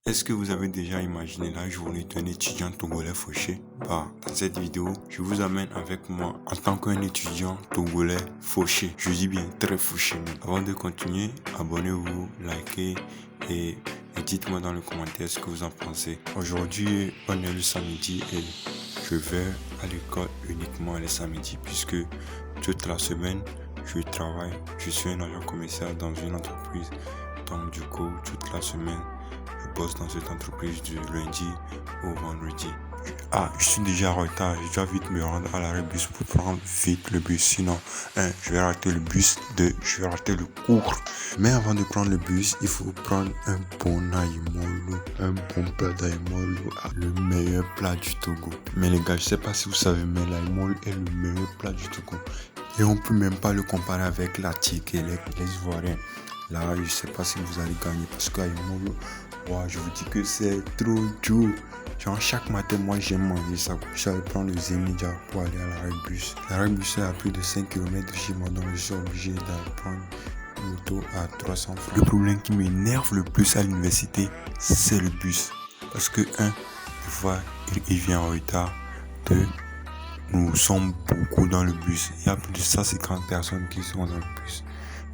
Est-ce que vous avez déjà imaginé la journée d'un étudiant togolais fauché? Dans cette vidéo, je vous amène avec moi en tant qu'un étudiant togolais fauché. Je dis bien très fauché même. Avant de continuer, abonnez-vous, likez et dites-moi dans les commentaires ce que vous en pensez. Aujourd'hui, on est le samedi et je vais à l'école uniquement les samedis puisque toute la semaine, je travaille. Je suis un agent commercial dans une entreprise. Donc du coup, toute la semaine, je bosse dans cette entreprise du lundi au vendredi. Je suis déjà en retard. Je dois vite me rendre à l'arrêt bus pour prendre vite le bus. Sinon, je vais rater le bus. Je vais rater le cours. Mais avant de prendre le bus, il faut prendre un bon aïmolo, un bon plat d'aïmolo, le meilleur plat du Togo. Mais les gars, je sais pas si vous savez, mais l'aïmolo est le meilleur plat du Togo. Et on peut même pas le comparer avec la tique et les Ivoiriens. Là, je sais pas si vous allez gagner parce qu'aïmolo, je vous dis que c'est trop dur. Genre chaque matin, moi j'aime manger ça. J'allais prendre le Zénidia pour aller à l'arrêt bus. L'arrêt bus est à plus de 5 km chez moi, donc je suis obligé d'aller prendre une moto à 300 francs. Le problème qui m'énerve le plus à l'université, c'est le bus. Parce que des fois, il vient en retard. Nous sommes beaucoup dans le bus. Il y a plus de 150 personnes qui sont dans le bus.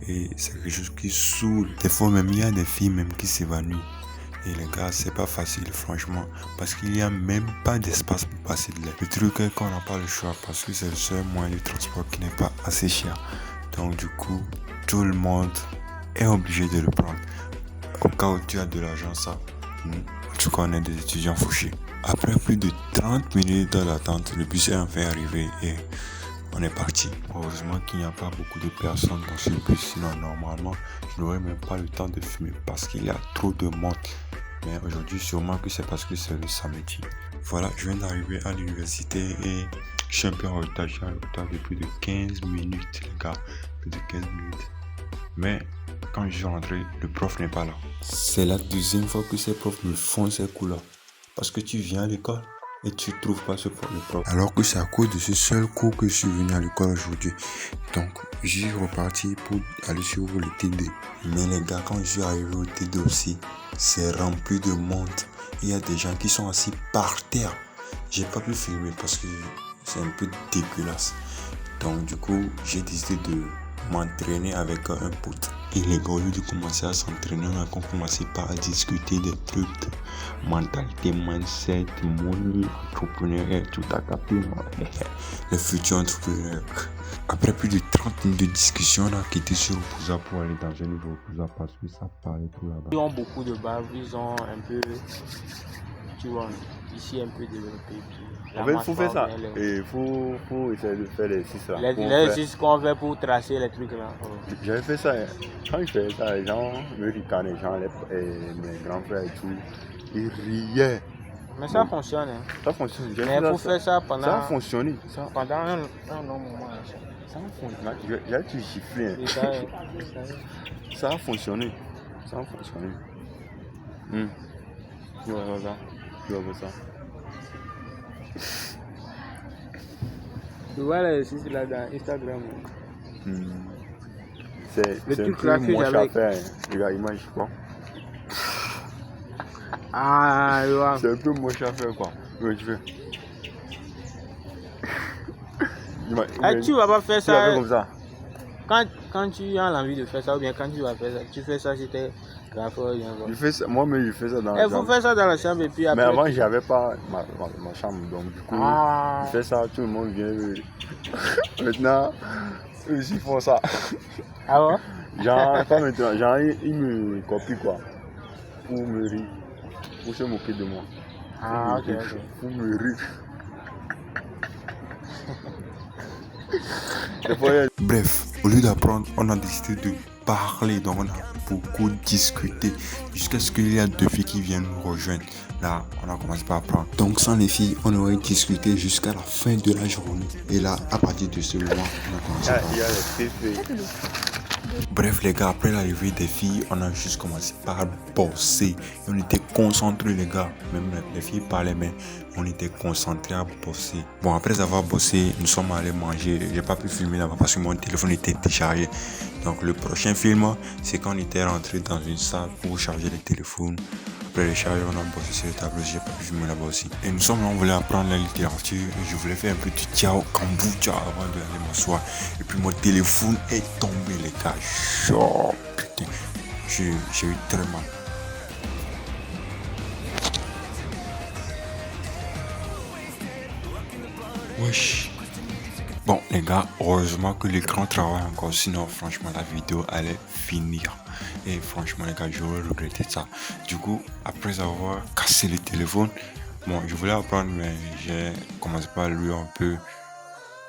Et c'est quelque chose qui saoule. Des fois même, il y a des filles même qui s'évanouissent. Et les gars, c'est pas facile, franchement, parce qu'il n'y a même pas d'espace pour passer de l'air. Le truc est qu'on n'a pas le choix, parce que c'est le seul moyen de transport qui n'est pas assez cher. Donc du coup, tout le monde est obligé de le prendre. Au cas où tu as de l'argent, ça, tu connais des étudiants fauchés. Après plus de 30 minutes d'attente, le bus est enfin arrivé et on est parti. Heureusement qu'il n'y a pas beaucoup de personnes dans ce bus, sinon normalement je n'aurais même pas le temps de filmer parce qu'il y a trop de monde. Mais aujourd'hui sûrement que c'est parce que c'est le samedi. Voilà, je viens d'arriver à l'université et je suis un peu en retard. Je suis en retard de plus de 15 minutes, les gars. Plus de 15 minutes. Mais quand je suis rentré, le prof n'est pas là. C'est la deuxième fois que ces profs me font ces coups-là. Parce que tu viens à l'école et tu trouves pas le prof. Alors que c'est à cause de ce seul cours que je suis venu à l'école aujourd'hui. Donc, j'ai reparti pour aller sur le TD. Mais les gars, quand je suis arrivé au TD aussi, c'est rempli de monde. Il y a des gens qui sont assis par terre. J'ai pas pu filmer parce que c'est un peu dégueulasse. Donc, du coup, j'ai décidé de m'entraîner avec un pote. Et les gars, au lieu de commencer à s'entraîner, on a commencé par discuter des trucs de mentalité, mindset, money, entrepreneuriat, tout à capter. Le futur entrepreneur. Après plus de 30 minutes de discussion, on a quitté sur Opouza pour aller dans un nouveau Opouza parce que ça parlait tout là-bas. Ils ont beaucoup de bars, ils ont un peu, tu vois, ici un peu développé. En fait, il faut faire ça. Et il faut essayer de faire les 6 là. Les 6 qu'on fait pour tracer les trucs là. J'avais fait ça. Quand je faisais ça, les gens me ricanaient, mes grands frères et tout. Ils riaient. Mais ça fonctionne. Hein. Ça fonctionne. Mais il faut faire ça pendant. Ça a fonctionné. Pendant un long moment. Ça a fonctionné. J'ai tout giflé. Ça a fonctionné. Ça a fonctionné. Tu vas voir ça. Tu vas voir ça. Tu vois les sites là dans Instagram. C'est un peu moche à faire. Les gars, imagine quoi. Ouais. C'est un peu moche à faire quoi. Oui, tu veux. Tu vas pas faire ça. Comme ça. Quand tu as l'envie de faire ça, ou bien quand tu vas faire ça, tu fais ça si t'es graffeur. Moi-même, je fais ça dans la chambre. Il faut faire ça dans la chambre et puis après. Mais avant, j'avais pas ma chambre, donc du coup, je fais ça, tout le monde vient. Maintenant, eux aussi font ça. Ah ouais? Pas maintenant, ils me copient quoi. Pour me rire. Pour se moquer de moi. Ok. Pour me rire. Bref, au lieu d'apprendre, on a décidé de parler. Donc on a beaucoup discuté jusqu'à ce qu'il y a 2 filles qui viennent nous rejoindre. Là, on a commencé par apprendre. Donc sans les filles, on aurait discuté jusqu'à la fin de la journée. Et là, à partir de ce moment, on a commencé à parler. Bref les gars, après l'arrivée des filles, on a juste commencé par bosser. Et on était concentrés les gars. Même les filles parlaient mais on était concentrés à bosser. Bon, après avoir bossé, nous sommes allés manger. J'ai pas pu filmer là-bas parce que mon téléphone était déchargé. Donc le prochain film, c'est quand on était rentré dans une salle pour charger les téléphones. Après les charges, on a bossé sur le tableau, j'ai pas pu filmer là-bas aussi. Et nous sommes là, on voulait apprendre la littérature. Et je voulais faire un petit tiao kombucha avant d'aller m'asseoir. Et puis mon téléphone est tombé, les gars. Oh, putain, j'ai eu très mal. Wesh. Bon les gars, heureusement que l'écran travaille encore, sinon franchement la vidéo allait finir. Et franchement les gars, j'aurais regretté ça. Du coup, après avoir cassé le téléphone, bon je voulais apprendre mais j'ai commencé par lui un peu.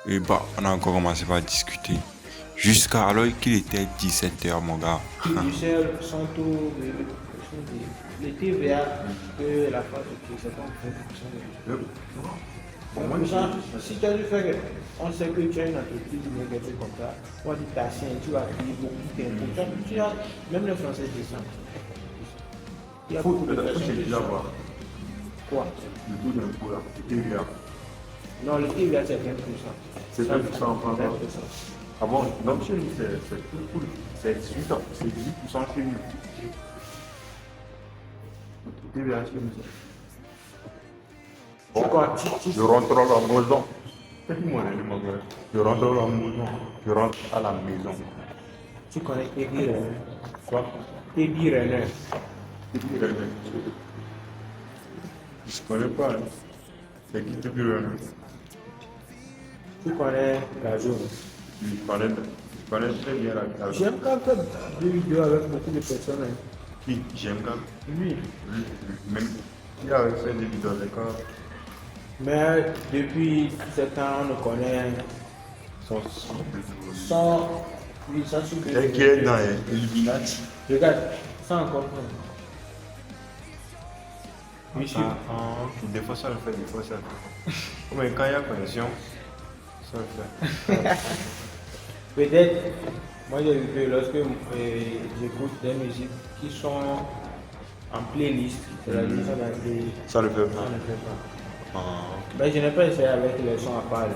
Et bah on a encore commencé par discuter. Jusqu'à alors qu'il était 17h mon gars. Tu sais, son taux de TVA que la France c'est pas si tu as dû faire, on sait que tu as une entreprise ou quelque chose comme ça, on dit ta chaîne, tu vas payer beaucoup d'impôts. Même les Français descendent. Il y a beaucoup de personnes qui voir. Quoi? Le taux d'impôt là, le TVA. Non, le TVA c'est 20%. C'est 20% en France. Ah bon? Non, chez nous, c'est 18%. C'est 18% chez nous. Le TVA chez nous. Bon, je rentre à la maison. Je rentre à la maison. Je rentre à la maison. Tu connais Eddie Renner? Quoi? Eddie Renner. Eddie Renner. Je ne connais pas. Hein. C'est qui Eddie Renner? Tu connais Gazo? Je connais très bien la Gazo. J'aime quand tu fais des vidéos avec beaucoup de personnes. Hein. Qui? J'aime quand? Lui. Même il a fait des vidéos avec quand? Mais depuis 7 ans, on le connaît. Oui, ça c'est c'est qui est dans Illuminati. Regarde, ça encore. Monsieur. Des fois ça le fait, des fois ça le fait. Mais quand il y a connexion, ça le fait. Peut-être, moi j'ai vu que lorsque j'écoute des musiques qui sont en playlist, c'est-à-dire Ça le fait ça pas. ne fait pas. Ah, ok. Mais je n'ai pas essayé avec les sons à part.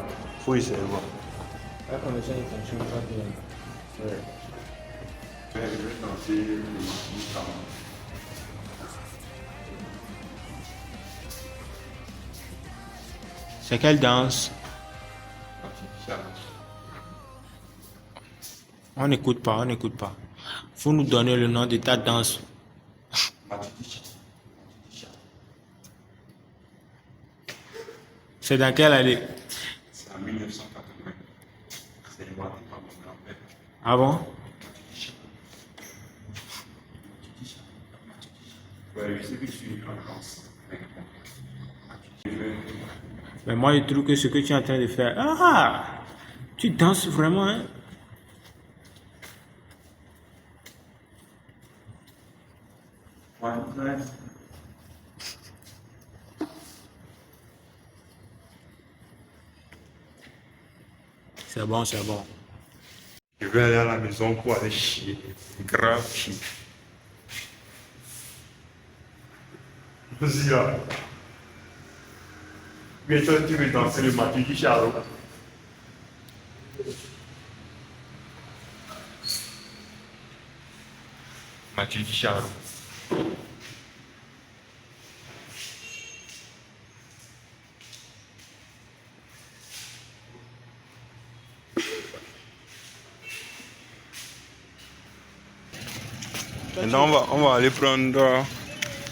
Faut essayer voir. La connexion ne fonctionne pas bien. Ouais. Je vais danser le C'est quelle danse? On n'écoute pas, on n'écoute pas. Faut nous donner le nom de ta danse. C'est dans quelle année? C'est en 1980. C'est inventé par mon grand-père. Ah bon? Ouais, je sais que je suis en danse. Mais moi je trouve que ce que tu es en train de faire, tu danses vraiment, hein? Ouais. C'est bon, c'est bon. Je vais aller à la maison pour aller chier. Grave chier. Vas-y là. Mais toi, tu veux danser le Mathieu du Charo. Mathieu du Charo. Maintenant, on va aller prendre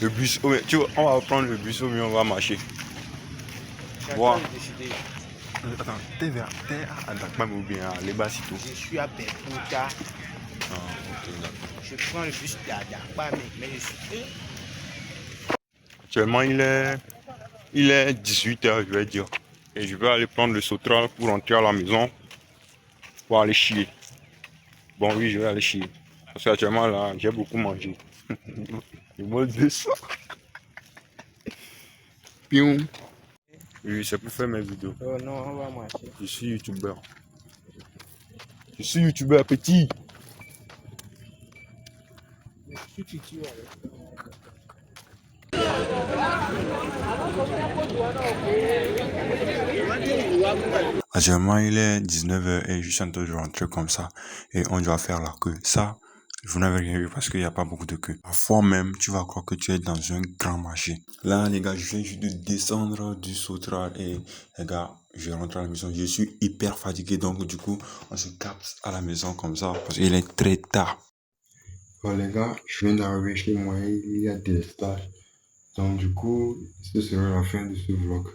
le bus. Oh, tu vois, on va prendre le bus ou bien on va marcher. Wow. Attends, t'es à Dakar ou bien à Lebasito? Je suis à Bermuda. Ah, ok, d'accord. Je prends le bus à Dakar, mais je suis. Actuellement, il est 18h, je vais dire. Et je vais aller prendre le Sotral pour rentrer à la maison pour aller chier. Bon, oui, je vais aller chier. Parce qu'actuellement, là, j'ai beaucoup mangé. Je me descends. Pion. Oui, c'est pour faire mes vidéos. Oh non, on va marcher. Je suis youtubeur. Je suis youtubeur petit. Actuellement, il est 19h et je suis en train de rentrer comme ça. Et on doit faire la queue. Ça, Vous n'avez rien vu parce qu'il n'y a pas beaucoup de queue. Parfois même, tu vas croire que tu es dans un grand marché. Là, les gars, je viens juste de descendre du Sotral et les gars, je rentre à la maison. Je suis hyper fatigué, donc du coup, on se capte à la maison comme ça parce qu'il est très tard. Bon, les gars, je viens d'arriver chez moi, il y a des stages. Donc du coup, ce sera la fin de ce vlog.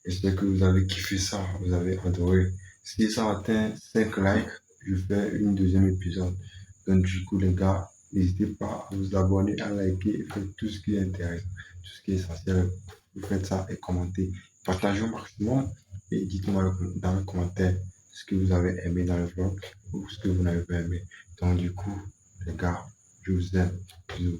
J'espère que vous avez kiffé ça, vous avez adoré. Si ça atteint 5 likes, je fais une deuxième épisode. Donc du coup les gars, n'hésitez pas à vous abonner, à liker et faire tout ce qui est intéressant, tout ce qui est essentiel. Vous faites ça et commentez. Partagez au maximum et dites-moi dans les commentaires ce que vous avez aimé dans le vlog ou ce que vous n'avez pas aimé. Donc du coup, les gars, je vous aime. Bisous.